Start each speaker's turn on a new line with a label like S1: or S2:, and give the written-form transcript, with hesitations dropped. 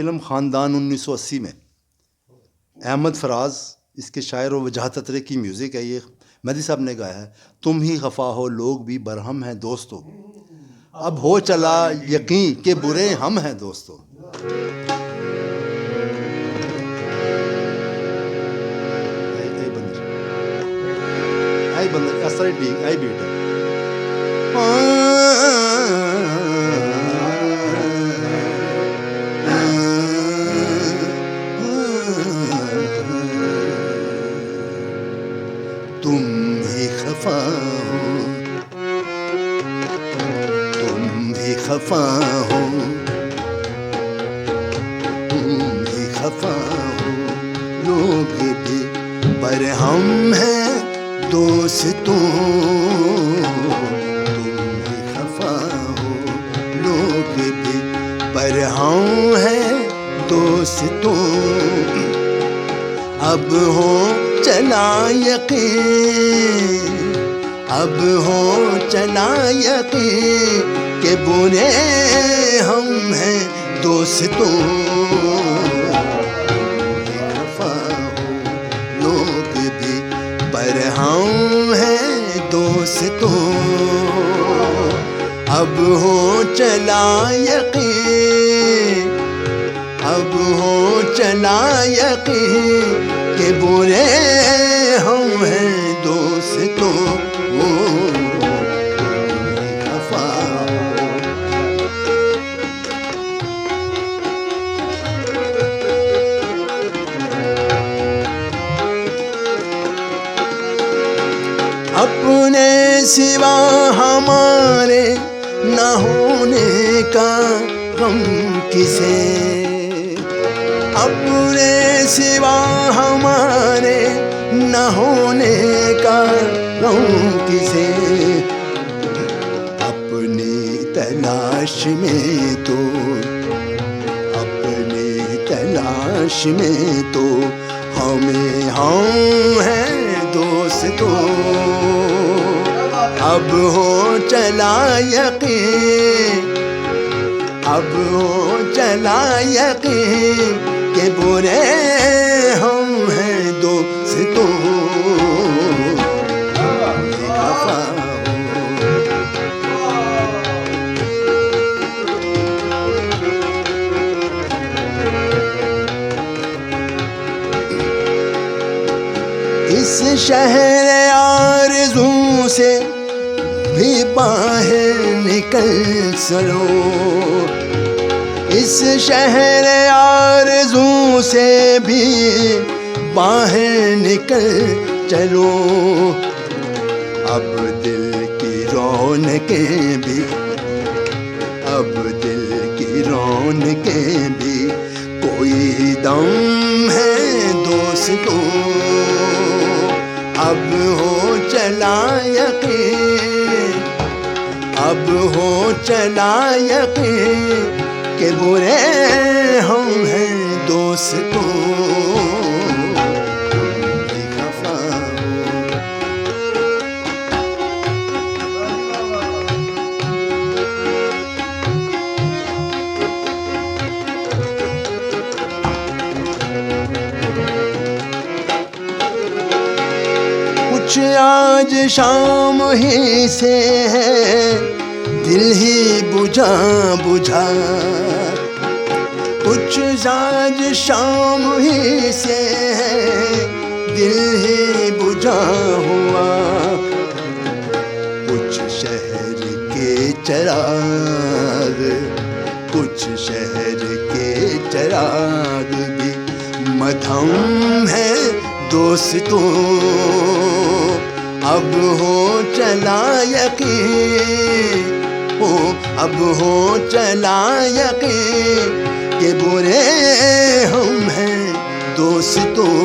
S1: Film خاندان 1980 میں احمد فراز اس کے شاعر و وجاہت اطرے کی میوزک ہے. یہ مہدی صاحب نے گایا ہے. تم ہی خفا ہو لوگ بھی برہم ہیں دوستو، اب ہو چلا یقین کہ برے ہم ہیں دوستو. آئی بندر اثر ٹھیک آئی بیٹا تم بھی خفا ہو، تم بھی خفا ہو، تم بھی خفا ہو، لوگ بھی برہم ہیں دوستوں. تم بھی خفا ہو، لوگ بھی برہم ہیں دوستوں. اب ہو چلا یقین، اب ہو چلا یقین کہ برے ہم ہیں دوستوں. خفا ہو، لوگ بھی برہم ہیں دوستوں. اب ہو چلا یقین، اب ہو چلا یقین کہ برے ہم ہیں دوستوں. خفا ہو، اپنے سوا ہمارے نہ ہونے کا غم کسے، اپنے سوا ہمارے نہ ہونے کا غم کسے. اپنی تلاش میں تو، اپنی تلاش میں تو ہمیں ہم ہیں دوستوں. اب ہو چلا یقین، اب ہو چلا یقین کہ برے ہم ہیں دوستوں. خفا ہو، اس شہر آرزو سے بھی باہر نکل چلو، اس شہر آرزو سے بھی باہر نکل چلو. اب دل کی رونقیں بھی، اب دل کی رونقیں بھی کوئی دم ہے دوستوں. اب ہو چلا یقین، اب ہو چلا یقین کہ برے ہم ہیں دوستوں. خفا ہو، کچھ آج شام ہی سے ہے دل ہی بجھا بجھا، کچھ آج شام ہی سے ہے دل ہی بجھا ہوا. کچھ شہر کے چراغ، کچھ شہر کے چراغ بھی مدھم ہے دوستوں. اب ہو چلا یقین، اب ہو چلا یقین کہ برے ہم ہیں دوستوں.